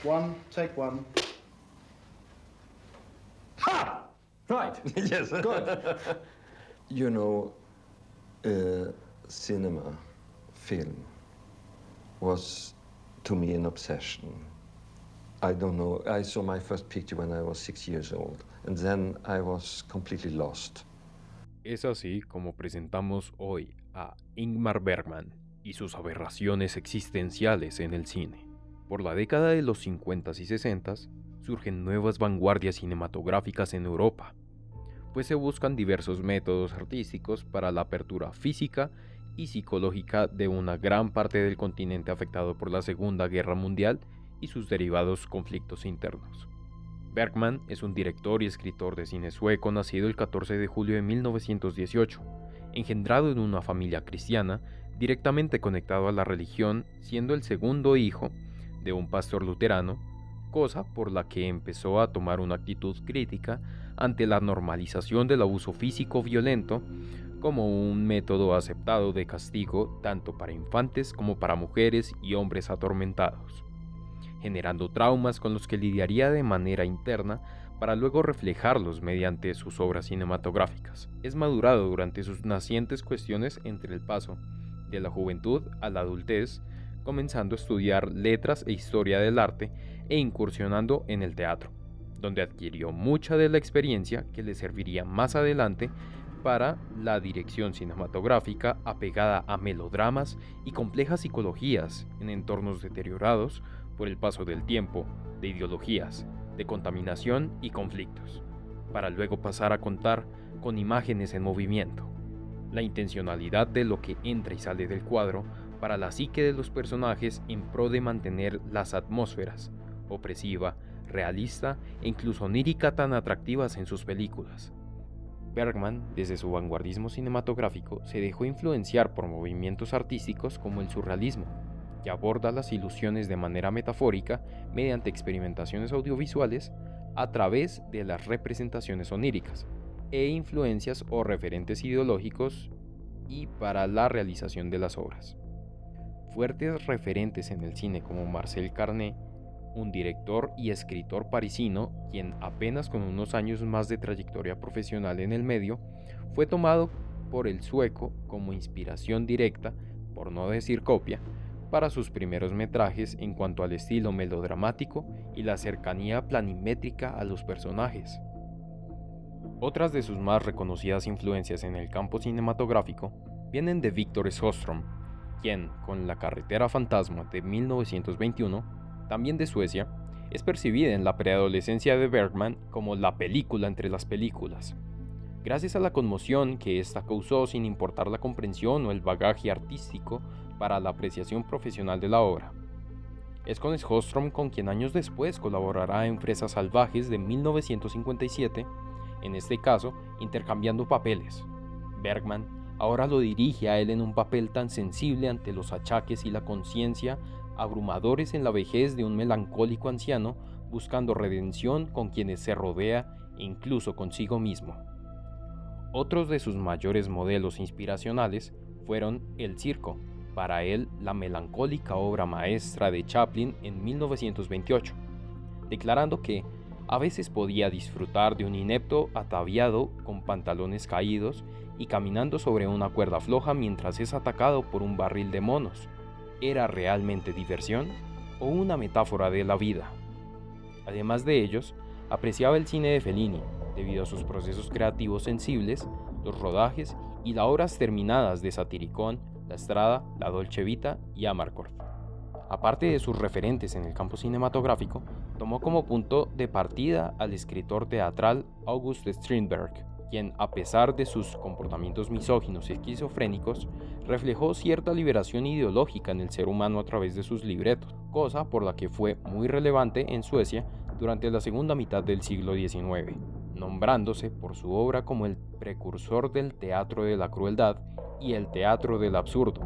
One, take one. Ha! Right. Yes. Good. You know, cinema, film, was to me an obsession. I don't know, I saw my first picture when I was 6 years old, and then I was completely lost. Es así como presentamos hoy a Ingmar Bergman y sus aberraciones existenciales en el cine. Por la década de los 50s y 60s surgen nuevas vanguardias cinematográficas en Europa, pues se buscan diversos métodos artísticos para la apertura física y psicológica de una gran parte del continente afectado por la Segunda Guerra Mundial y sus derivados conflictos internos. Bergman es un director y escritor de cine sueco nacido el 14 de julio de 1918, engendrado en una familia cristiana, directamente conectado a la religión, siendo el segundo hijo de un pastor luterano, cosa por la que empezó a tomar una actitud crítica ante la normalización del abuso físico violento como un método aceptado de castigo tanto para infantes como para mujeres y hombres atormentados, generando traumas con los que lidiaría de manera interna para luego reflejarlos mediante sus obras cinematográficas. Es madurado durante sus nacientes cuestiones entre el paso de la juventud a la adultez, comenzando a estudiar letras e historia del arte e incursionando en el teatro, donde adquirió mucha de la experiencia que le serviría más adelante para la dirección cinematográfica apegada a melodramas y complejas psicologías en entornos deteriorados por el paso del tiempo, de ideologías, de contaminación y conflictos, para luego pasar a contar con imágenes en movimiento. La intencionalidad de lo que entra y sale del cuadro para la psique de los personajes en pro de mantener las atmósferas, opresiva, realista e incluso onírica tan atractivas en sus películas. Bergman, desde su vanguardismo cinematográfico, se dejó influenciar por movimientos artísticos como el surrealismo, que aborda las ilusiones de manera metafórica mediante experimentaciones audiovisuales a través de las representaciones oníricas, e influencias o referentes ideológicos y para la realización de las obras. Fuertes referentes en el cine como Marcel Carné, un director y escritor parisino, quien apenas con unos años más de trayectoria profesional en el medio, fue tomado por el sueco como inspiración directa, por no decir copia, para sus primeros metrajes en cuanto al estilo melodramático y la cercanía planimétrica a los personajes. Otras de sus más reconocidas influencias en el campo cinematográfico vienen de Victor Sjöström, quien, con La carretera fantasma de 1921, también de Suecia, es percibida en la preadolescencia de Bergman como la película entre las películas, gracias a la conmoción que ésta causó sin importar la comprensión o el bagaje artístico para la apreciación profesional de la obra. Es con Sjöström con quien años después colaborará en Fresas Salvajes de 1957, en este caso intercambiando papeles. Bergman ahora lo dirige a él en un papel tan sensible ante los achaques y la conciencia abrumadores en la vejez de un melancólico anciano buscando redención con quienes se rodea e incluso consigo mismo. Otros de sus mayores modelos inspiracionales fueron El circo, para él la melancólica obra maestra de Chaplin en 1928, declarando que a veces podía disfrutar de un inepto ataviado con pantalones caídos y caminando sobre una cuerda floja mientras es atacado por un barril de monos. ¿Era realmente diversión o una metáfora de la vida? Además de ellos, apreciaba el cine de Fellini, debido a sus procesos creativos sensibles, los rodajes y las obras terminadas de Satiricón, La Strada, La Dolce Vita y Amarcord. Aparte de sus referentes en el campo cinematográfico, tomó como punto de partida al escritor teatral August Strindberg, quien, a pesar de sus comportamientos misóginos y esquizofrénicos, reflejó cierta liberación ideológica en el ser humano a través de sus libretos, cosa por la que fue muy relevante en Suecia durante la segunda mitad del siglo XIX, nombrándose por su obra como el precursor del teatro de la crueldad y el teatro del absurdo,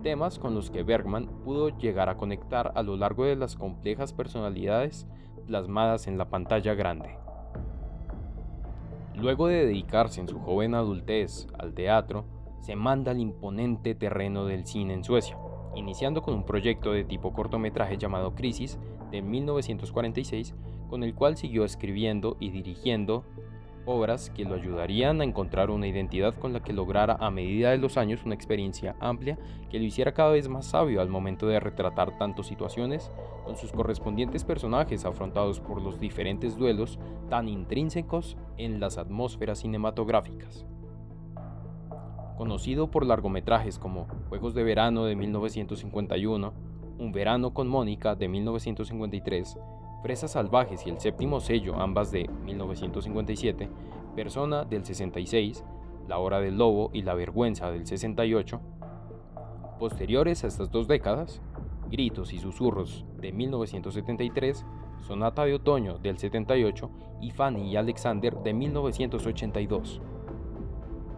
temas con los que Bergman pudo llegar a conectar a lo largo de las complejas personalidades plasmadas en la pantalla grande. Luego de dedicarse en su joven adultez al teatro, se manda al imponente terreno del cine en Suecia, iniciando con un proyecto de tipo cortometraje llamado Crisis de 1946, con el cual siguió escribiendo y dirigiendo obras que lo ayudarían a encontrar una identidad con la que lograra a medida de los años una experiencia amplia que lo hiciera cada vez más sabio al momento de retratar tanto situaciones con sus correspondientes personajes afrontados por los diferentes duelos tan intrínsecos en las atmósferas cinematográficas. Conocido por largometrajes como Juegos de Verano de 1951, Un Verano con Mónica de 1953, Fresas Salvajes y El Séptimo Sello, ambas de 1957, Persona del 66, La Hora del Lobo y La Vergüenza del 68, posteriores a estas dos décadas, Gritos y Susurros de 1973, Sonata de Otoño del 78 y Fanny y Alexander de 1982.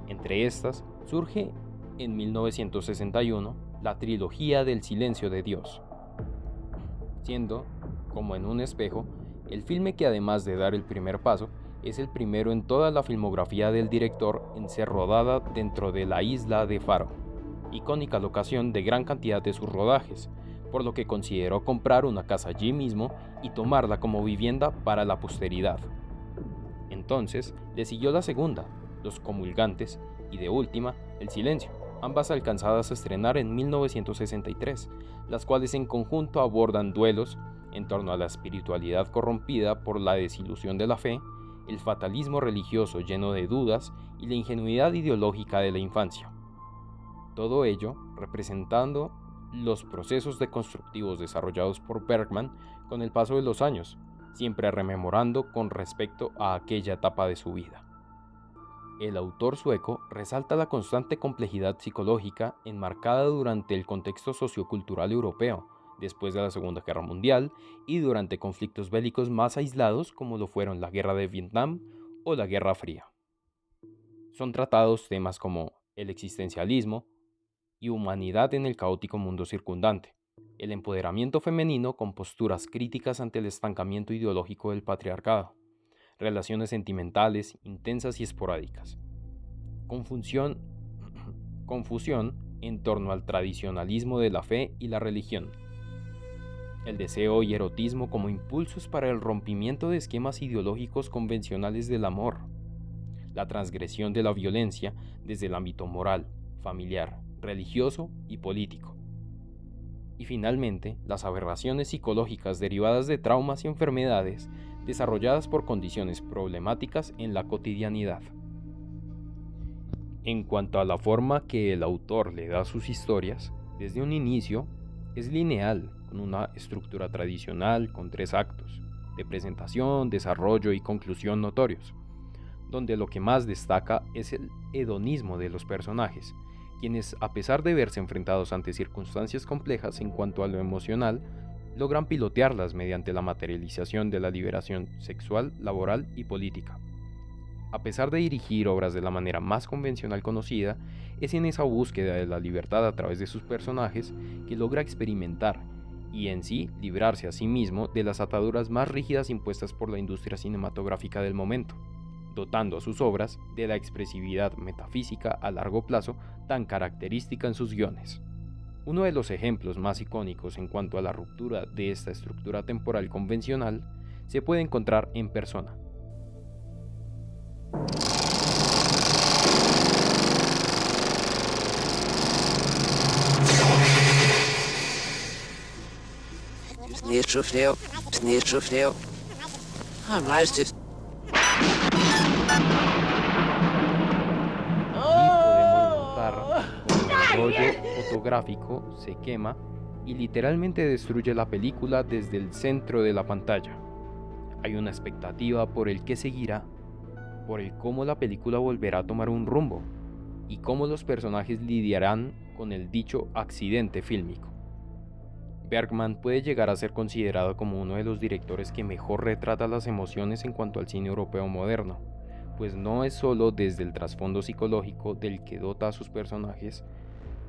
Entre estas, surge en 1961 la trilogía del Silencio de Dios, siendo, como en un espejo, el filme que además de dar el primer paso, es el primero en toda la filmografía del director en ser rodada dentro de la isla de Faro, icónica locación de gran cantidad de sus rodajes, por lo que consideró comprar una casa allí mismo y tomarla como vivienda para la posteridad. Entonces, le siguió la segunda, Los Comulgantes, y de última, El Silencio, ambas alcanzadas a estrenar en 1963, las cuales en conjunto abordan duelos en torno a la espiritualidad corrompida por la desilusión de la fe, el fatalismo religioso lleno de dudas y la ingenuidad ideológica de la infancia. Todo ello representando los procesos deconstructivos desarrollados por Bergman con el paso de los años, siempre rememorando con respecto a aquella etapa de su vida. El autor sueco resalta la constante complejidad psicológica enmarcada durante el contexto sociocultural europeo, después de la Segunda Guerra Mundial y durante conflictos bélicos más aislados como lo fueron la Guerra de Vietnam o la Guerra Fría. Son tratados temas como el existencialismo y humanidad en el caótico mundo circundante, el empoderamiento femenino con posturas críticas ante el estancamiento ideológico del patriarcado, relaciones sentimentales intensas y esporádicas, confusión en torno al tradicionalismo de la fe y la religión, el deseo y erotismo como impulsos para el rompimiento de esquemas ideológicos convencionales del amor, la transgresión de la violencia desde el ámbito moral, familiar, religioso y político, y finalmente las aberraciones psicológicas derivadas de traumas y enfermedades desarrolladas por condiciones problemáticas en la cotidianidad. En cuanto a la forma que el autor le da a sus historias, desde un inicio es lineal, con una estructura tradicional con 3 actos, de presentación, desarrollo y conclusión notorios, donde lo que más destaca es el hedonismo de los personajes, quienes, a pesar de verse enfrentados ante circunstancias complejas en cuanto a lo emocional, logran pilotearlas mediante la materialización de la liberación sexual, laboral y política. A pesar de dirigir obras de la manera más convencional conocida, es en esa búsqueda de la libertad a través de sus personajes que logra experimentar y en sí librarse a sí mismo de las ataduras más rígidas impuestas por la industria cinematográfica del momento, dotando a sus obras de la expresividad metafísica a largo plazo tan característica en sus guiones. Uno de los ejemplos más icónicos en cuanto a la ruptura de esta estructura temporal convencional se puede encontrar en Persona. El rollo fotográfico se quema y literalmente destruye la película desde el centro de la pantalla. Hay una expectativa por el que seguirá, por el cómo la película volverá a tomar un rumbo y cómo los personajes lidiarán con el dicho accidente fílmico. Bergman puede llegar a ser considerado como uno de los directores que mejor retrata las emociones en cuanto al cine europeo moderno, pues no es solo desde el trasfondo psicológico del que dota a sus personajes,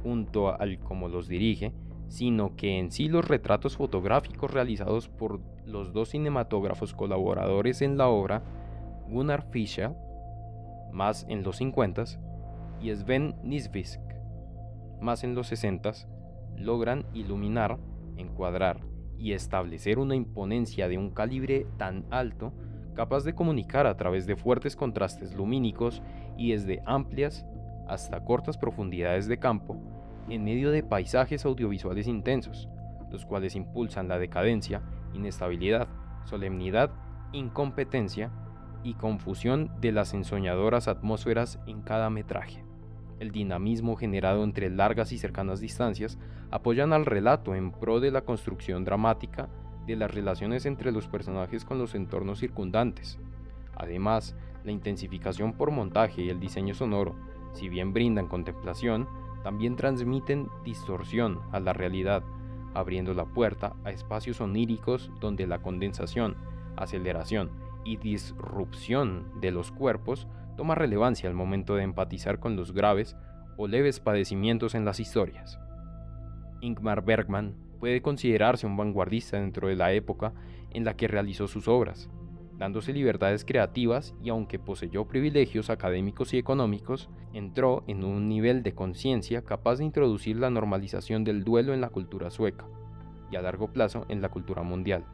junto al cómo los dirige, sino que en sí los retratos fotográficos realizados por los 2 cinematógrafos colaboradores en la obra, Gunnar Fischer, más en los 50s, y Sven Nysvik, más en los 60s, logran iluminar, encuadrar y establecer una imponencia de un calibre tan alto, capaz de comunicar a través de fuertes contrastes lumínicos y desde amplias hasta cortas profundidades de campo, en medio de paisajes audiovisuales intensos, los cuales impulsan la decadencia, inestabilidad, solemnidad, incompetencia y confusión de las ensoñadoras atmósferas en cada metraje. El dinamismo generado entre largas y cercanas distancias apoyan al relato en pro de la construcción dramática de las relaciones entre los personajes con los entornos circundantes. Además, la intensificación por montaje y el diseño sonoro, si bien brindan contemplación, también transmiten distorsión a la realidad, abriendo la puerta a espacios oníricos donde la condensación, aceleración y disrupción de los cuerpos toma relevancia al momento de empatizar con los graves o leves padecimientos en las historias. Ingmar Bergman puede considerarse un vanguardista dentro de la época en la que realizó sus obras, dándose libertades creativas y aunque poseyó privilegios académicos y económicos, entró en un nivel de conciencia capaz de introducir la normalización del duelo en la cultura sueca y a largo plazo en la cultura mundial,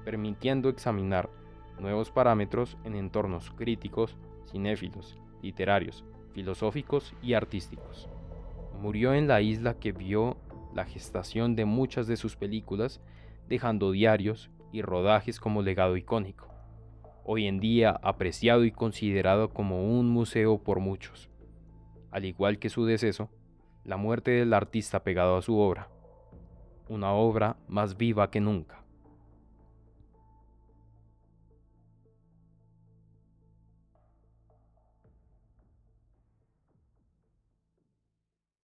permitiendo examinar nuevos parámetros en entornos críticos, cinéfilos, literarios, filosóficos y artísticos. Murió en la isla que vio la gestación de muchas de sus películas, dejando diarios y rodajes como legado icónico, hoy en día apreciado y considerado como un museo por muchos. Al igual que su deceso, la muerte del artista pegado a su obra, una obra más viva que nunca.